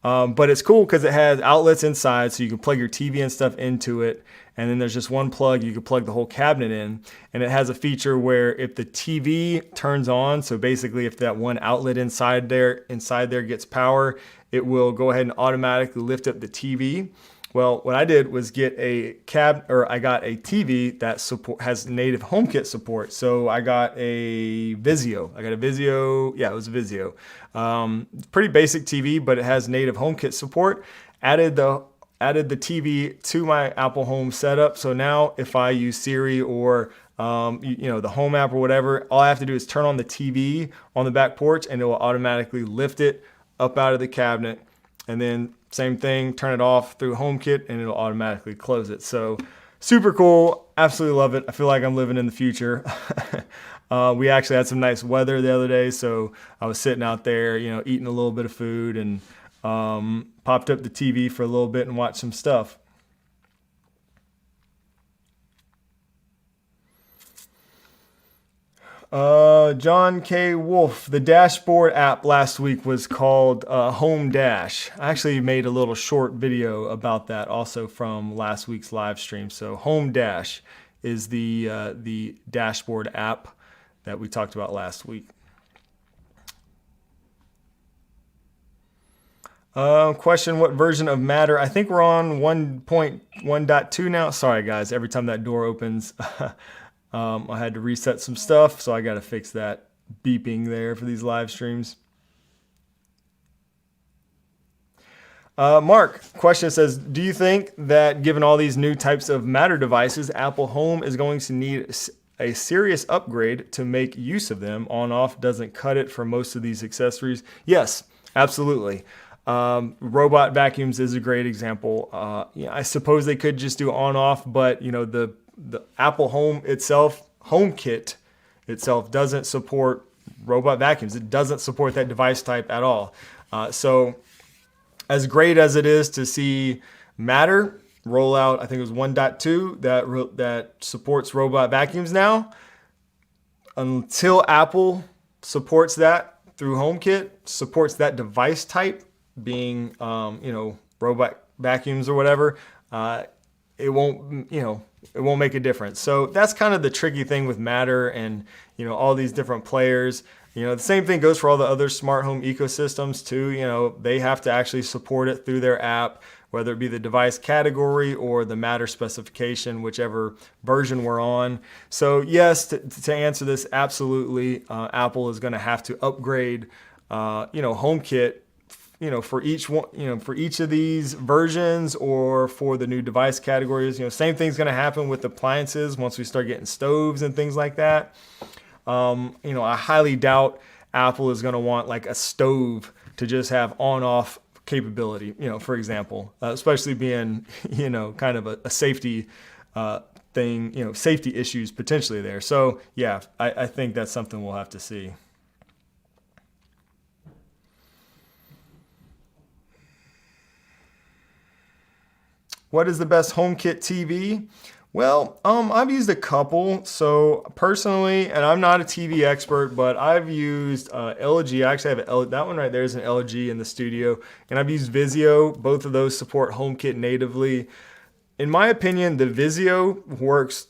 But it's cool because it has outlets inside, so you can plug your TV and stuff into it. And then there's just one plug, you can plug the whole cabinet in. And it has a feature where if the TV turns on, so basically if that one outlet inside there gets power, it will go ahead and automatically lift up the TV. Well, what I did was get I got a TV that has native HomeKit support. So I got a Vizio. Yeah, it was a Vizio. Pretty basic TV, but it has native HomeKit support. Added the TV to my Apple Home setup. So now if I use Siri or the Home app or whatever, all I have to do is turn on the TV on the back porch, and it will automatically lift it up out of the cabinet. And then same thing, turn it off through HomeKit, and it'll automatically close it. So super cool. Absolutely love it. I feel like I'm living in the future. We actually had some nice weather the other day, so I was sitting out there, eating a little bit of food, and popped up the TV for a little bit and watched some stuff. John K. Wolf, the dashboard app last week was called Home Dash. I actually made a little short video about that also from last week's live stream. So Home Dash is the dashboard app that we talked about last week. Question, what version of Matter? I think we're on 1.1.2 now. Sorry guys, every time that door opens, I had to reset some stuff, so I got to fix that beeping there for these live streams. Mark, question says, do you think that given all these new types of Matter devices, Apple Home is going to need a serious upgrade to make use of them? On-off doesn't cut it for most of these accessories. Yes, absolutely. Robot vacuums is a great example. I suppose they could just do on-off, but the Apple Home itself, HomeKit itself, doesn't support robot vacuums. It doesn't support that device type at all. So as great as it is to see Matter roll out, I think it was 1.2 that supports robot vacuums now, until Apple supports that through HomeKit, supports that device type being, robot vacuums or whatever, it won't, it won't make a difference. So that's kind of the tricky thing with Matter and, all these different players. The same thing goes for all the other smart home ecosystems too. They have to actually support it through their app, whether it be the device category or the Matter specification, whichever version we're on. So yes, to answer this, absolutely, Apple is going to have to upgrade, HomeKit, for each one, for each of these versions or for the new device categories. Same thing's going to happen with appliances once we start getting stoves and things like that. I highly doubt Apple is going to want like a stove to just have on-off capability, for example, especially being, kind of a safety thing, safety issues potentially there. So yeah, I think that's something we'll have to see. What is the best HomeKit TV? Well, I've used a couple. So personally, and I'm not a TV expert, but I've used LG. I actually have that one right there is an LG in the studio, and I've used Vizio. Both of those support HomeKit natively. In my opinion, the Vizio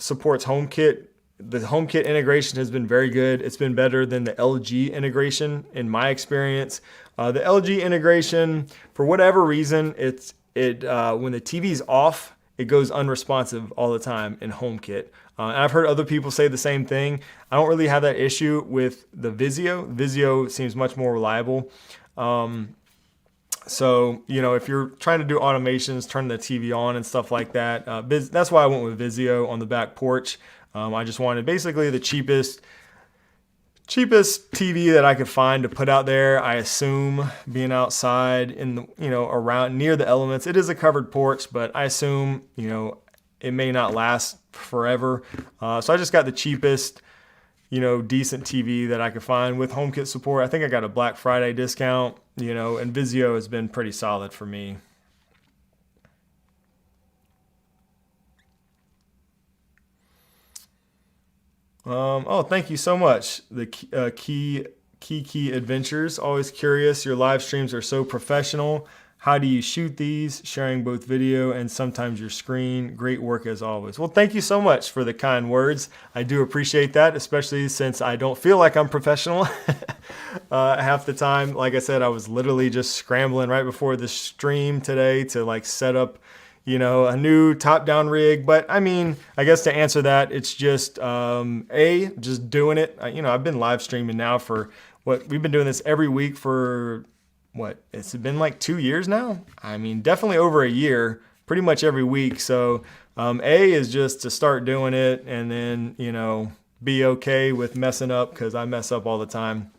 supports HomeKit. The HomeKit integration has been very good. It's been better than the LG integration in my experience. The LG integration, for whatever reason, when the TV's off, it goes unresponsive all the time in HomeKit. And I've heard other people say the same thing. I don't really have that issue with the Vizio. Vizio seems much more reliable. So, if you're trying to do automations, turn the TV on and stuff like that, that's why I went with Vizio on the back porch. I just wanted basically the cheapest TV that I could find to put out there. I assume being outside in the, around near the elements, it is a covered porch, but I assume, it may not last forever. So I just got the cheapest, decent TV that I could find with HomeKit support. I think I got a Black Friday discount, and Vizio has been pretty solid for me. Thank you so much. The Key Adventures. Always curious. Your live streams are so professional. How do you shoot these? Sharing both video and sometimes your screen. Great work as always. Well, thank you so much for the kind words. I do appreciate that, especially since I don't feel like I'm professional half the time. Like I said, I was literally just scrambling right before the stream today to set up a new top-down rig. But I mean, I guess to answer that, it's just just doing it. I've been live streaming now for we've been doing this every week for it's been like 2 years now. I mean, definitely over a year, pretty much every week. So A is just to start doing it and then, be okay with messing up, because I mess up all the time.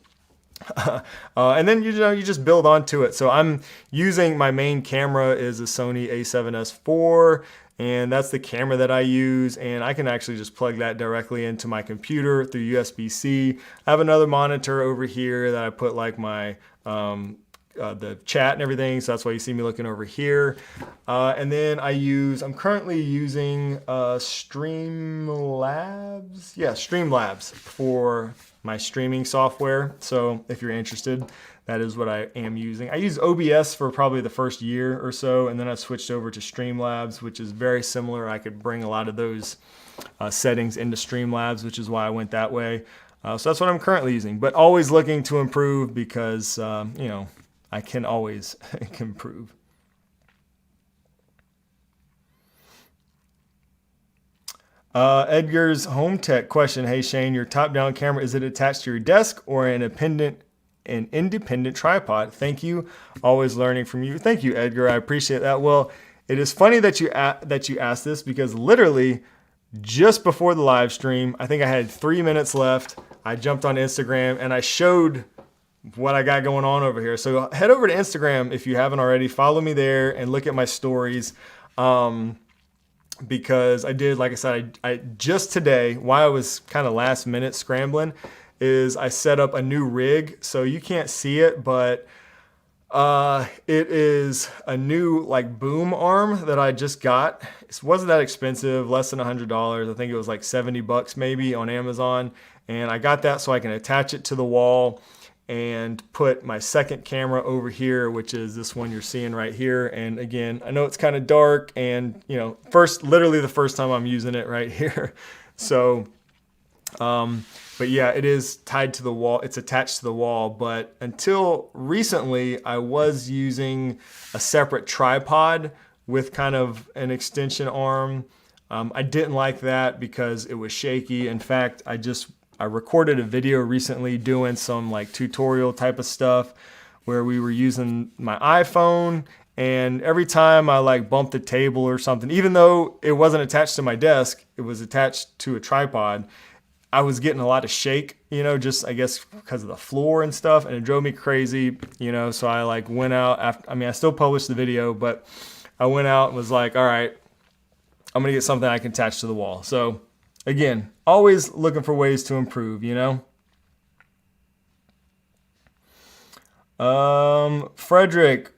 And then you just build onto it. So I'm using, my main camera is a Sony a7S IV, and that's the camera that I use, and I can actually just plug that directly into my computer through USB-C. I have another monitor over here that I put like my the chat and everything, so that's why you see me looking over here. And then I'm currently using Streamlabs for my streaming software. So if you're interested, that is what I am using. I used OBS for probably the first year or so, and then I switched over to Streamlabs, which is very similar. I could bring a lot of those settings into Streamlabs, which is why I went that way. So that's what I'm currently using, but always looking to improve, because I can always improve. Edgar's Home Tech question. Hey Shane, your top-down camera, is it attached to your desk or an independent tripod? Thank you. Always learning from you. Thank you, Edgar. I appreciate that. Well, it is funny that you asked this, because literally just before the live stream, I think I had 3 minutes left. I jumped on Instagram and I showed what I got going on over here. So head over to Instagram if you haven't already. Follow me there and look at my stories. Because I did, like I said, I just today, while I was kind of last minute scrambling, is I set up a new rig. So you can't see it, but it is a new like boom arm that I just got. It wasn't that expensive, less than $100. I think it was like $70 maybe on Amazon. And I got that so I can attach it to the wall. and put my second camera over here, which is this one you're seeing right here. And again, I know it's kind of dark, and literally the first time I'm using it right here. So, but yeah, it is tied to the wall. It's attached to the wall, but until recently I was using a separate tripod with kind of an extension arm. I didn't like that because it was shaky. In fact, I recorded a video recently doing some like tutorial type of stuff where we were using my iPhone, and every time I like bumped the table or something, even though it wasn't attached to my desk, it was attached to a tripod, I was getting a lot of shake, just I guess because of the floor and stuff, and it drove me crazy, so I like went out after, I still published the video, but I went out and was like, all right, I'm gonna get something I can attach to the wall. So again, always looking for ways to improve, Frederick,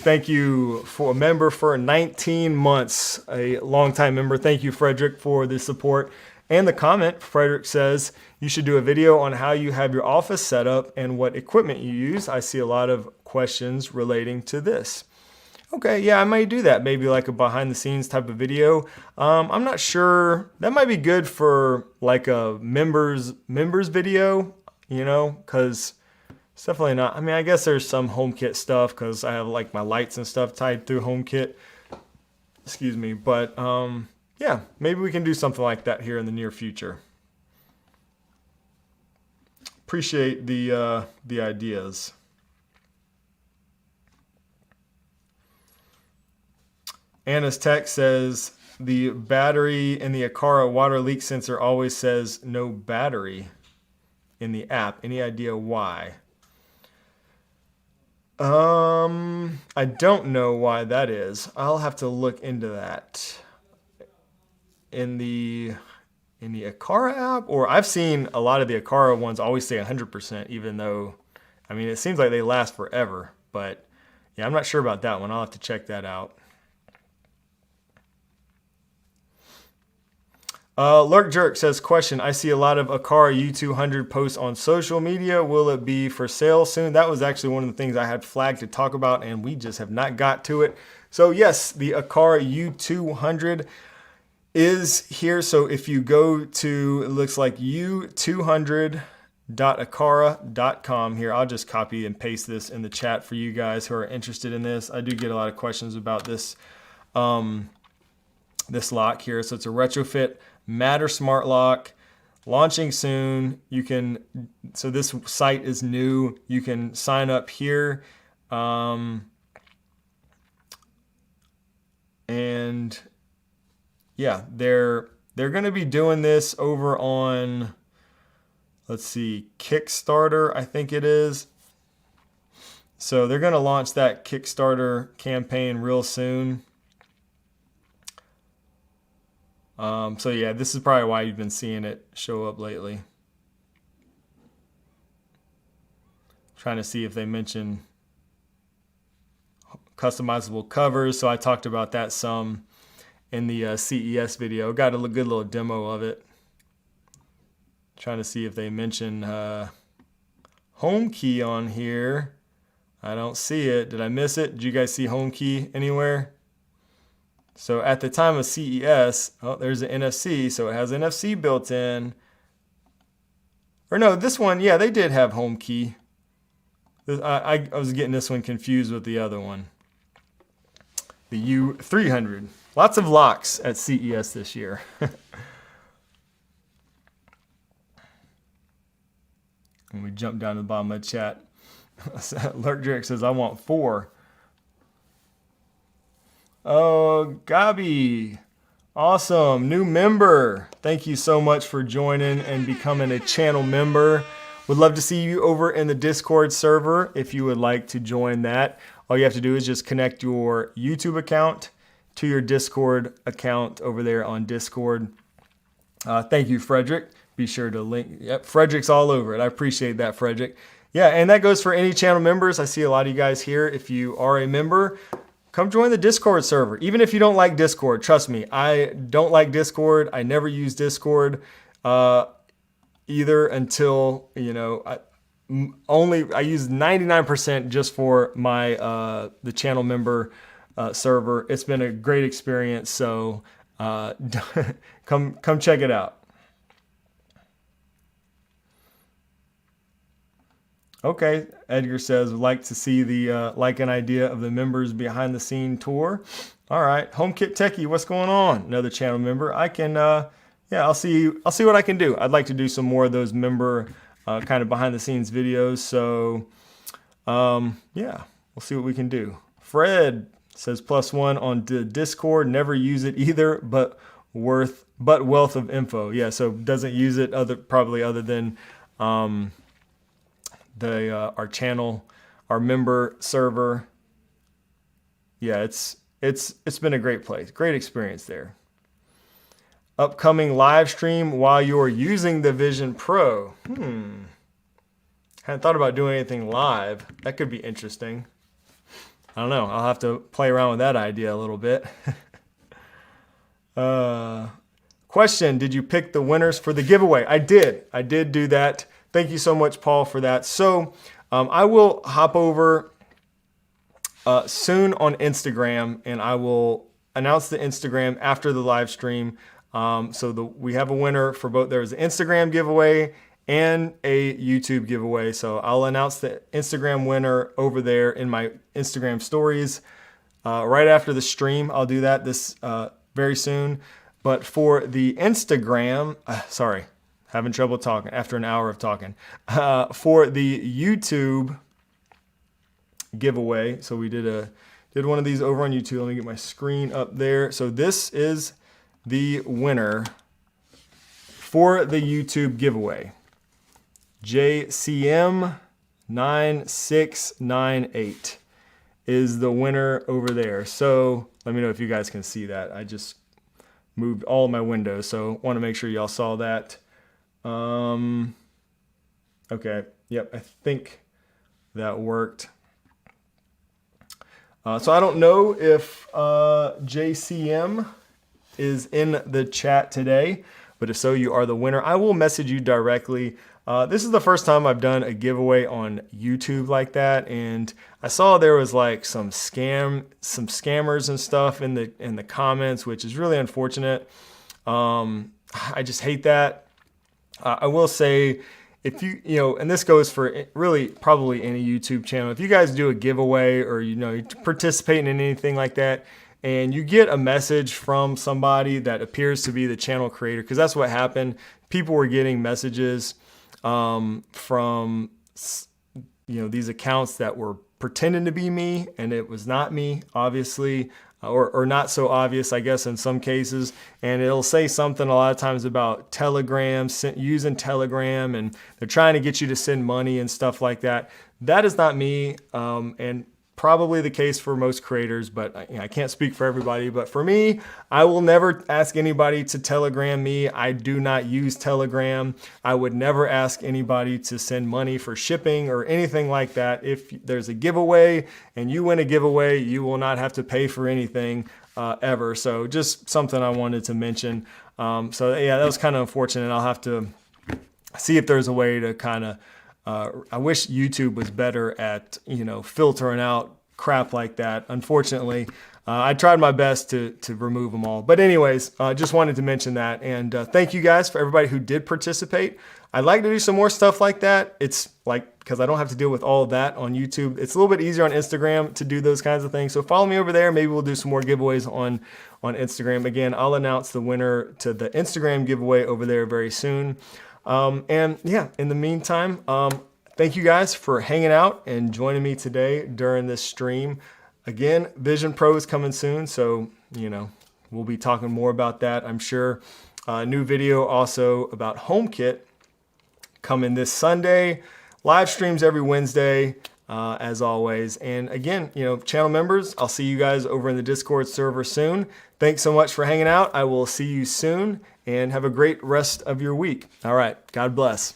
thank you for a member for 19 months, a longtime member. Thank you, Frederick, for the support and the comment. Frederick says, you should do a video on how you have your office set up and what equipment you use. I see a lot of questions relating to this. Okay, yeah, I might do that. Maybe like a behind the scenes type of video. I'm not sure. That might be good for like a members video, because it's definitely not. I guess there's some HomeKit stuff because I have like my lights and stuff tied through HomeKit. Excuse me, but yeah, maybe we can do something like that here in the near future. Appreciate the ideas. Anna's text says, the battery in the Aqara water leak sensor always says no battery in the app. Any idea why? I don't know why that is. I'll have to look into that. In the Aqara app, or I've seen a lot of the Aqara ones always say 100%, even though, it seems like they last forever. But yeah, I'm not sure about that one. I'll have to check that out. Lurk Jerk says, question, I see a lot of Aqara U200 posts on social media. Will it be for sale soon? That was actually one of the things I had flagged to talk about, and we just have not got to it. So yes, the Aqara U200 is here. So if you go to, it looks like u200.aqara.com here. I'll just copy and paste this in the chat for you guys who are interested in this. I do get a lot of questions about this, this lock here. So it's a retrofit Matter Smart Lock, launching soon. So this site is new. You can sign up here. And yeah, they're going to be doing this over on, let's see, Kickstarter, I think it is. So they're going to launch that Kickstarter campaign real soon. So yeah, this is probably why you've been seeing it show up lately. Trying to see if they mention customizable covers. So I talked about that some in the CES video. Got a good little demo of it. Trying to see if they mention HomeKey on here. I don't see it. Did I miss it? Did you guys see HomeKey anywhere? So at the time of CES, oh, there's an NFC, so it has NFC built in. Or no, this one, yeah, they did have HomeKey. I was getting this one confused with the other one. The U300. Lots of locks at CES this year. And we jump down to the bottom of the chat. Lurk Drake says, I want 4. Oh, Gabi. Awesome. New member. Thank you so much for joining and becoming a channel member. Would love to see you over in the Discord server if you would like to join that. All you have to do is just connect your YouTube account to your Discord account over there on Discord. Thank you, Frederick. Be sure to link. Yep, Frederick's all over it. I appreciate that, Frederick. Yeah, and that goes for any channel members. I see a lot of you guys here. If you are a member, come join the Discord server. Even if you don't like Discord, trust me, I don't like Discord. I never use Discord either until, I use 99% just for my the channel member server. It's been a great experience, so come check it out. Okay, Edgar says, would like to see the like an idea of the members behind the scene tour. All right, HomeKit Techie, what's going on? Another channel member. I can, yeah, I'll see what I can do. I'd like to do some more of those member kind of behind the scenes videos. So, yeah, we'll see what we can do. Fred says +1 on the Discord. Never use it either, but wealth of info. Yeah, so doesn't use it probably other than our channel, our member server. Yeah, it's been a great place, great experience there. Upcoming live stream while you're using the Vision Pro. Hadn't thought about doing anything live. That could be interesting. I don't know. I'll have to play around with that idea a little bit. Question, did you pick the winners for the giveaway? I did do that. Thank you so much, Paul, for that. So I will hop over soon on Instagram, and I will announce the Instagram after the live stream. We have a winner for both. There's an Instagram giveaway and a YouTube giveaway. So I'll announce the Instagram winner over there in my Instagram stories right after the stream. I'll do that this very soon. But for the Instagram, sorry, having trouble talking after an hour of talking. For the YouTube giveaway, so we did one of these over on YouTube. Let me get my screen up there. So this is the winner for the YouTube giveaway. JCM9698 is the winner over there. So let me know if you guys can see that. I just moved all of my windows, so want to make sure y'all saw that. Okay, yep, I think that worked. So I don't know if JCM is in the chat today, but if so, you are the winner. I will message you directly. This is the first time I've done a giveaway on YouTube like that, and I saw there was like some scammers and stuff in the comments, which is really unfortunate. I just hate that. I will say, if you and this goes for really probably any YouTube channel, if you guys do a giveaway or you participate in anything like that, and you get a message from somebody that appears to be the channel creator, because that's what happened. People were getting messages from these accounts that were pretending to be me, and it was not me, obviously, or not so obvious, I guess, in some cases. And it'll say something a lot of times about Telegram, using Telegram, and they're trying to get you to send money and stuff like that. That is not me, and probably the case for most creators, but I can't speak for everybody. But for me, I will never ask anybody to Telegram me. I do not use Telegram. I would never ask anybody to send money for shipping or anything like that. If there's a giveaway and you win a giveaway, you will not have to pay for anything ever. So just something I wanted to mention. So yeah, that was kind of unfortunate. I'll have to see if there's a way to kind of I wish YouTube was better at, filtering out crap like that. Unfortunately, I tried my best to remove them all. But anyways, just wanted to mention that. And thank you guys for everybody who did participate. I'd like to do some more stuff like that. It's because I don't have to deal with all of that on YouTube. It's a little bit easier on Instagram to do those kinds of things. So follow me over there. Maybe we'll do some more giveaways on Instagram. Again, I'll announce the winner to the Instagram giveaway over there very soon. And yeah, in the meantime, thank you guys for hanging out and joining me today during this stream. Again, Vision Pro is coming soon, so, we'll be talking more about that, I'm sure. A new video also about HomeKit coming this Sunday. Live streams every Wednesday, as always. And again, channel members, I'll see you guys over in the Discord server soon. Thanks so much for hanging out. I will see you soon, and have a great rest of your week. All right. God bless.